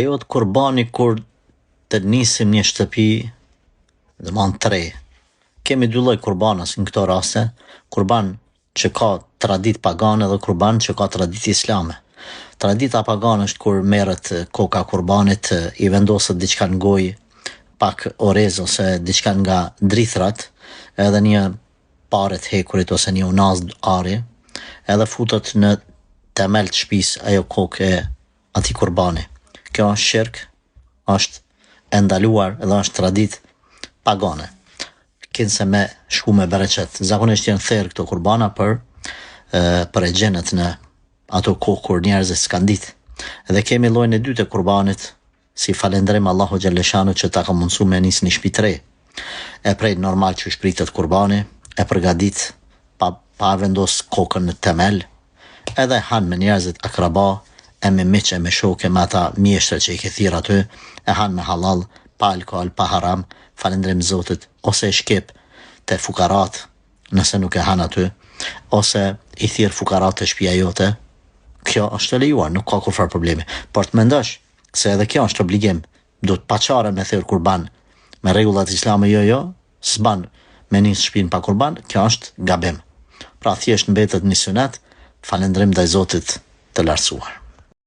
Jot kurbani kur të nisim një shtëpi, dhe man tre. Kemi dy lloj kurbanash në këto raste, kurban që ka tradit pagane dhe kurban që ka tradit islame. Tradita pagane është kur merret koka kurbanit, i vendoset diçka në gojë, pak orez ose diçka nga drithrat, edhe një pare të hekurit ose një unaz ari, edhe futet në temel të shtëpisë ajo kokë e atij kurbani. Kjo është shirk, është e ndaluar edhe është tradit pagane. Kinse me shku me bereqet. Zakonisht janë therr këto kurbana për e gjenet në ato kohë kur njerëzit s'kan ditë. Edhe kemi llojin e dytë të kurbanit, si falendrim Allahu xhaleshanu që ta ka mundsuar me nis një shtëpi të re. E prej normal që shpritet kurbani, e përgadit pa vendos kokën në temel, edhe han me njerëzit akraba, e me miq, e me shokë, me ata mjeshtre që i ke thirr aty, e han me halal, pa alkool, pa haram, falendrim Zotit, ose e shkep te fukarat, nëse nuk e han aty, ose i thirr fukarat te shtëpia jote. Kjo është e lejuar, nuk ka kurfar problemi. Por të mendosh se edhe kjo është obligim, do të paçare me thirr kurban, me rregullat islame, jo, s'ban me nis shtëpinë pa kurban, kjo është gabim. Pra thjesht mbetet një sunet, falendrim ndaj Zotit të lartësuar.